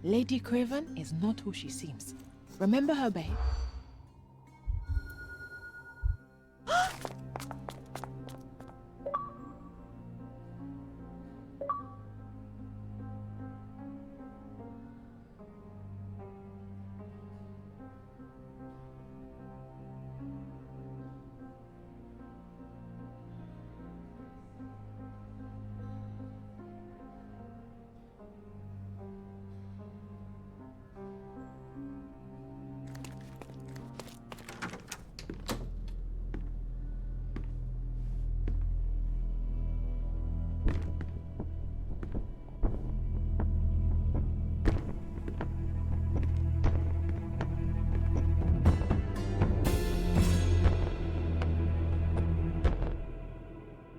Lady Craven is not who she seems. Remember her, babe?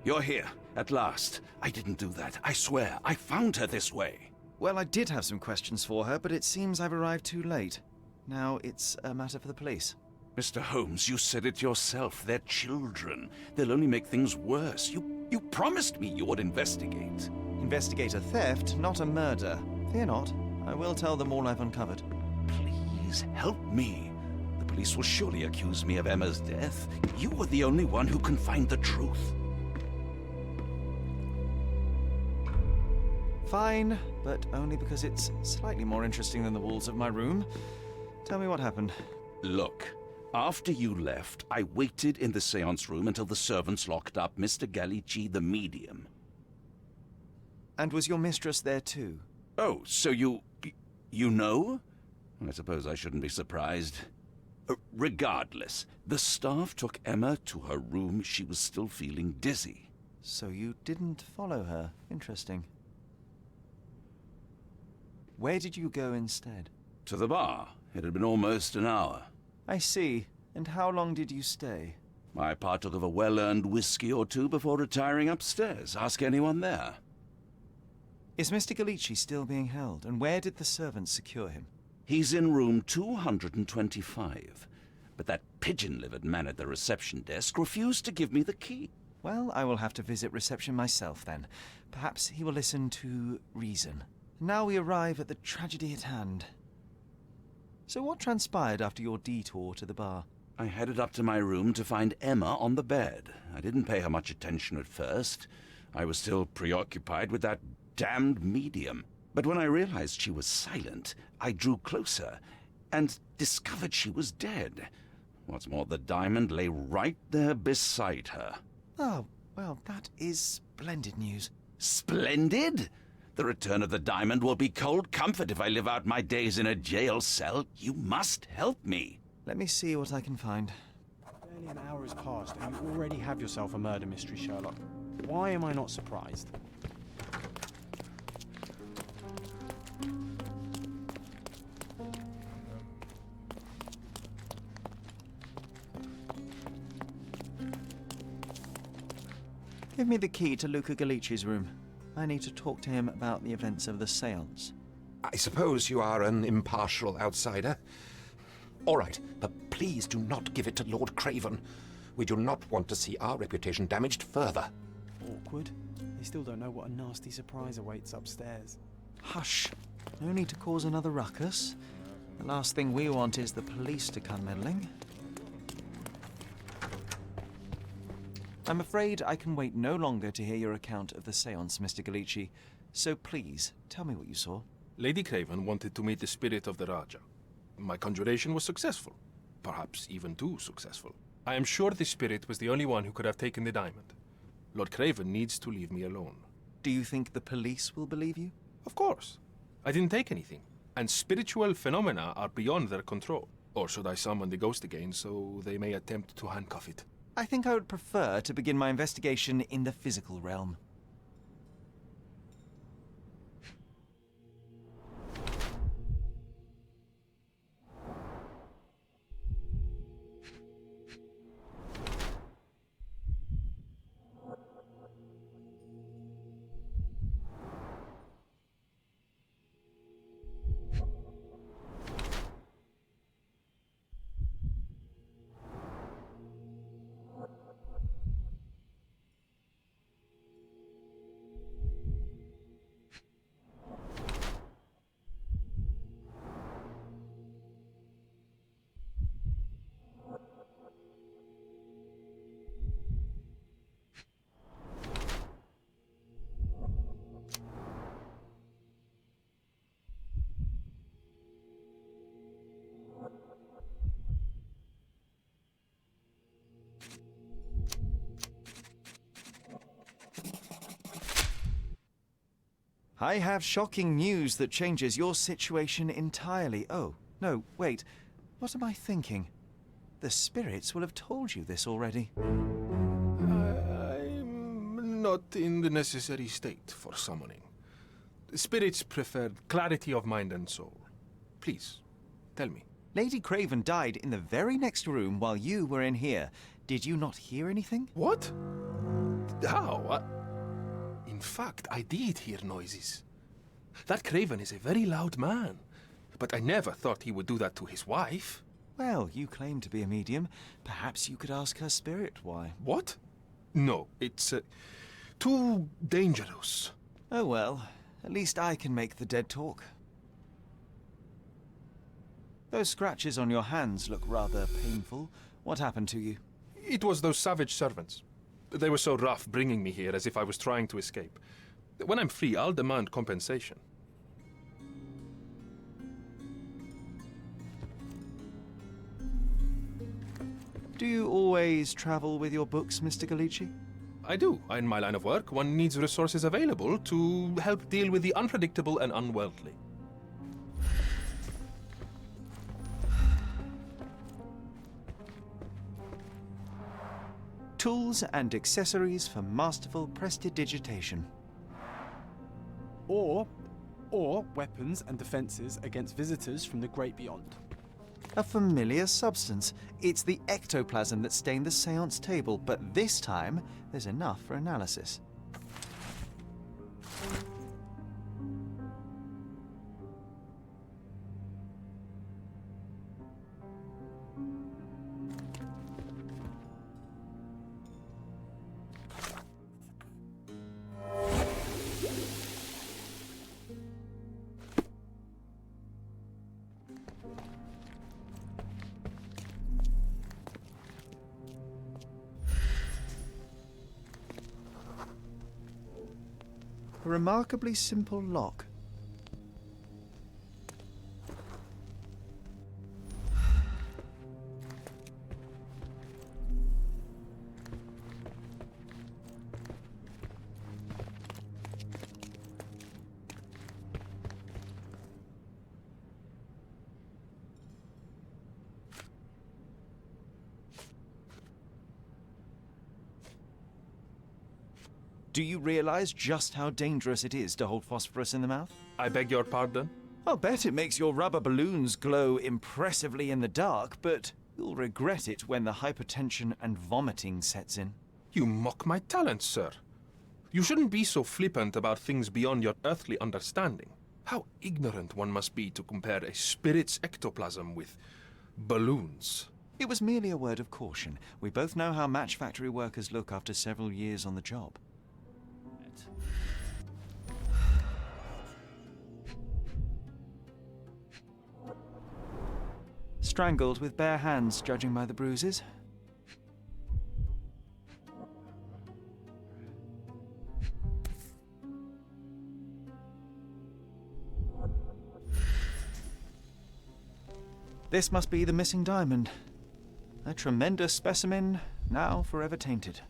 You're here, at last. I didn't do that, I swear. I found her this way. Well, I did have some questions for her, but it seems I've arrived too late. Now it's a matter for the police. Mr. Holmes, you said it yourself. They're children. They'll only make things worse. You promised me you would investigate. Investigate a theft, not a murder. Fear not. I will tell them all I've uncovered. Please, help me. The police will surely accuse me of Emma's death. You were the only one who can find the truth. Fine, but only because it's slightly more interesting than the walls of my room. Tell me what happened. Look, after you left, I waited in the seance room until the servants locked up Mr. Gallici, the medium. And was your mistress there too? Oh, so you know? I suppose I shouldn't be surprised. Regardless, the staff took Emma to her room. She was still feeling dizzy. So you didn't follow her. Interesting. Where did you go instead? To the bar. It had been almost an hour. I see. And how long did you stay? I partook of a well-earned whiskey or two before retiring upstairs. Ask anyone there. Is Mr. Gallici still being held? And where did the servants secure him? He's in room 225. But that pigeon-livered man at the reception desk refused to give me the key. Well, I will have to visit reception myself then. Perhaps he will listen to reason. Now we arrive at the tragedy at hand. So what transpired after your detour to the bar? I headed up to my room to find Emma on the bed. I didn't pay her much attention at first. I was still preoccupied with that damned medium. But when I realized she was silent, I drew closer and discovered she was dead. What's more, the diamond lay right there beside her. Oh, well, that is splendid news. Splendid? The return of the diamond will be cold comfort if I live out my days in a jail cell. You must help me. Let me see what I can find. Barely an hour has passed and you already have yourself a murder mystery, Sherlock. Why am I not surprised? Give me the key to Luca Gallici's room. I need to talk to him about the events of the séance. I suppose you are an impartial outsider. All right, but please do not give it to Lord Craven. We do not want to see our reputation damaged further. Awkward. They still don't know what a nasty surprise awaits upstairs. Hush. No need to cause another ruckus. The last thing we want is the police to come meddling. I'm afraid I can wait no longer to hear your account of the séance, Mr. Gallici. So please, tell me what you saw. Lady Craven wanted to meet the spirit of the Raja. My conjuration was successful. Perhaps even too successful. I am sure the spirit was the only one who could have taken the diamond. Lord Craven needs to leave me alone. Do you think the police will believe you? Of course. I didn't take anything. And spiritual phenomena are beyond their control. Or should I summon the ghost again so they may attempt to handcuff it? I think I would prefer to begin my investigation in the physical realm. I have shocking news that changes your situation entirely. Oh, no, wait. What am I thinking? The spirits will have told you this already. I'm not in the necessary state for summoning. Spirits prefer clarity of mind and soul. Please, tell me. Lady Craven died in the very next room while you were in here. Did you not hear anything? What? How? In fact, I did hear noises. That Craven is a very loud man, but I never thought he would do that to his wife. Well, you claim to be a medium. Perhaps you could ask her spirit why. What? No, it's too dangerous. Oh well, at least I can make the dead talk. Those scratches on your hands look rather painful. What happened to you? It was those savage servants. They were so rough bringing me here as if I was trying to escape. When I'm free, I'll demand compensation. Do you always travel with your books, Mr. Galici? I do. In my line of work, one needs resources available to help deal with the unpredictable and unworldly. Tools and accessories for masterful prestidigitation. Or weapons and defenses against visitors from the great beyond. A familiar substance. It's the ectoplasm that stained the seance table, but this time there's enough for analysis. A remarkably simple lock. Do you realize just how dangerous it is to hold phosphorus in the mouth? I beg your pardon? I'll bet it makes your rubber balloons glow impressively in the dark, but you'll regret it when the hypertension and vomiting sets in. You mock my talent, sir. You shouldn't be so flippant about things beyond your earthly understanding. How ignorant one must be to compare a spirit's ectoplasm with balloons. It was merely a word of caution. We both know how match factory workers look after several years on the job. Strangled with bare hands, judging by the bruises. This must be the missing diamond. A tremendous specimen, now forever tainted.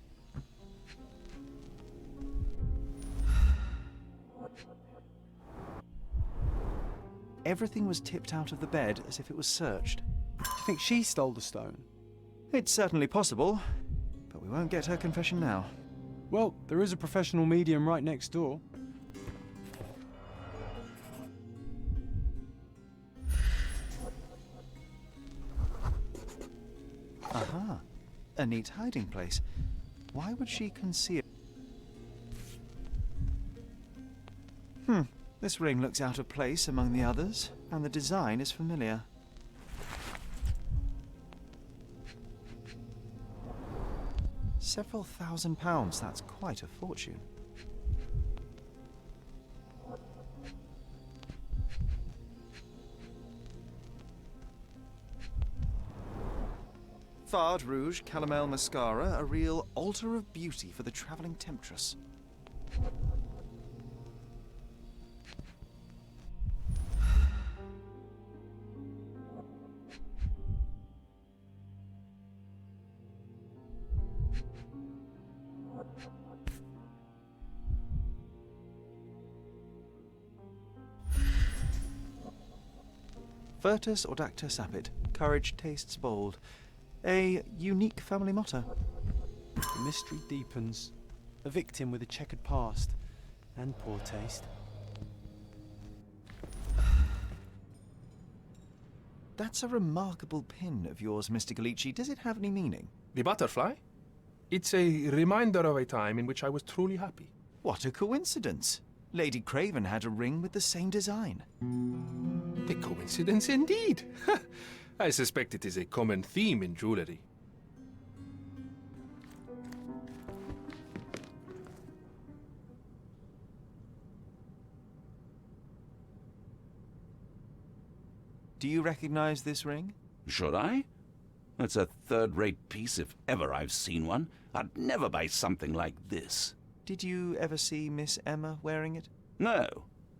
Everything was tipped out of the bed as if it was searched. Do you think she stole the stone? It's certainly possible, but we won't get her confession now. Well, there is a professional medium right next door. Aha, a neat hiding place. Why would she conceal? This ring looks out of place among the others, and the design is familiar. Several £1,000s, that's quite a fortune. Fard Rouge Calomel Mascara, a real altar of beauty for the travelling temptress. Virtus audacta sapit. Courage tastes bold. A unique family motto. The mystery deepens. A victim with a checkered past and poor taste. That's a remarkable pin of yours, Mr. Galici. Does it have any meaning? The butterfly? It's a reminder of a time in which I was truly happy. What a coincidence. Lady Craven had a ring with the same design. A coincidence indeed. I suspect it is a common theme in jewelry. Do you recognize this ring? Should I? It's a third-rate piece if ever I've seen one. I'd never buy something like this. Did you ever see Miss Emma wearing it? No.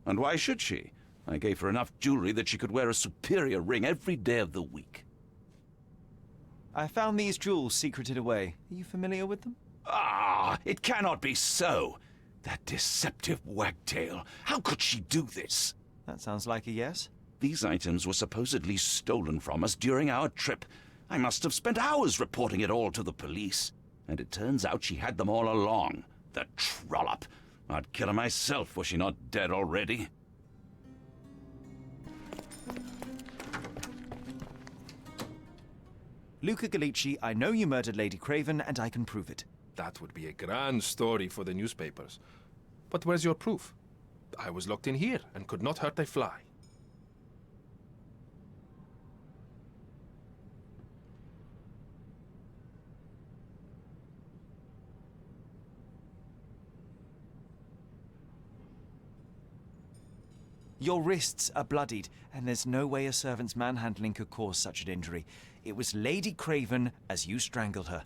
And why should she? I gave her enough jewelry that she could wear a superior ring every day of the week. I found these jewels secreted away. Are you familiar with them? Ah, it cannot be so. That deceptive wagtail. How could she do this? That sounds like a yes. These items were supposedly stolen from us during our trip. I must have spent hours reporting it all to the police. And it turns out she had them all along. The trollop. I'd kill her myself, was she not dead already? Luca Galici, I know you murdered Lady Craven, and I can prove it. That would be a grand story for the newspapers. But where's your proof? I was locked in here and could not hurt a fly. Your wrists are bloodied, and there's no way a servant's manhandling could cause such an injury. It was Lady Craven as you strangled her.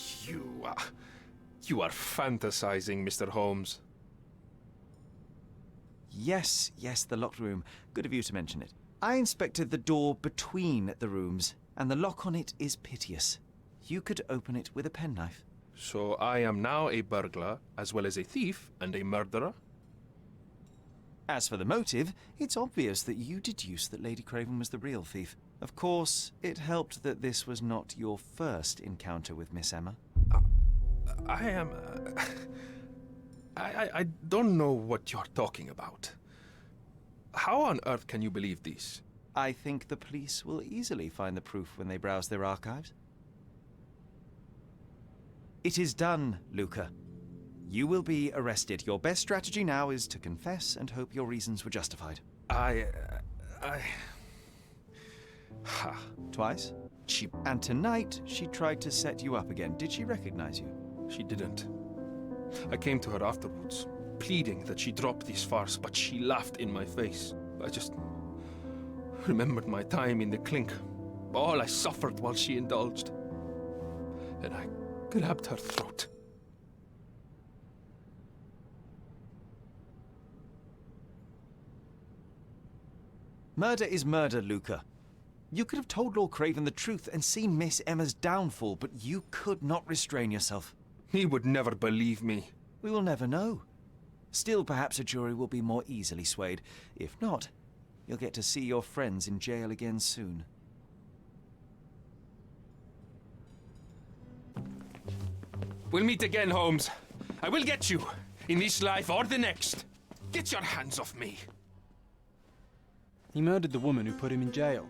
You are fantasizing, Mr. Holmes. Yes, the locked room. Good of you to mention it. I inspected the door between the rooms, and the lock on it is piteous. You could open it with a penknife. So I am now a burglar, as well as a thief and a murderer? As for the motive, it's obvious that you deduced that Lady Craven was the real thief. Of course, it helped that this was not your first encounter with Miss Emma. I don't know what you're talking about. How on earth can you believe this? I think the police will easily find the proof when they browse their archives. It is done, Luca. You will be arrested. Your best strategy now is to confess and hope your reasons were justified. Twice? And tonight, she tried to set you up again. Did she recognize you? She didn't. I came to her afterwards, pleading that she drop this farce, but she laughed in my face. I just remembered my time in the clink, all I suffered while she indulged. And I grabbed her throat. Murder is murder, Luca. You could have told Lord Craven the truth and seen Miss Emma's downfall, but you could not restrain yourself. He would never believe me. We will never know. Still, perhaps a jury will be more easily swayed. If not, you'll get to see your friends in jail again soon. We'll meet again, Holmes. I will get you, in this life or the next. Get your hands off me. He murdered the woman who put him in jail.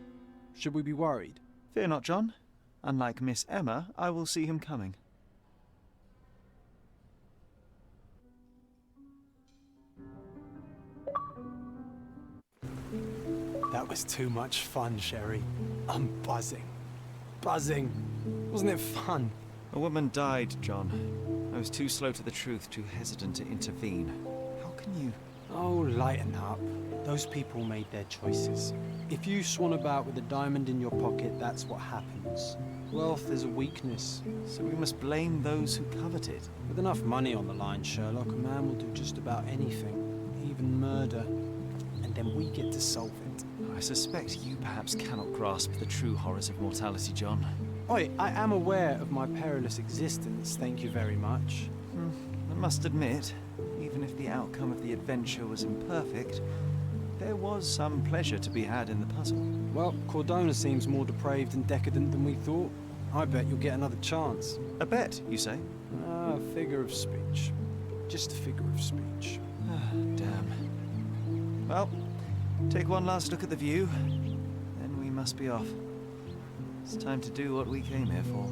Should we be worried? Fear not, John. Unlike Miss Emma, I will see him coming. That was too much fun, Sherry. I'm buzzing. Buzzing. Wasn't it fun? A woman died, John. I was too slow to the truth, too hesitant to intervene. How can you... Oh, lighten up. Those people made their choices. If you swan about with a diamond in your pocket, that's what happens. Wealth is a weakness. So we must blame those who covet it. With enough money on the line, Sherlock, a man will do just about anything, even murder. And then we get to solve it. I suspect you perhaps cannot grasp the true horrors of mortality, John. Oi, I am aware of my perilous existence, thank you very much. I must admit, even if the outcome of the adventure was imperfect, there was some pleasure to be had in the puzzle. Well, Cordona seems more depraved and decadent than we thought. I bet you'll get another chance. A bet, you say? Ah, figure of speech. Just a figure of speech. Ah, damn. Well, take one last look at the view, then we must be off. It's time to do what we came here for.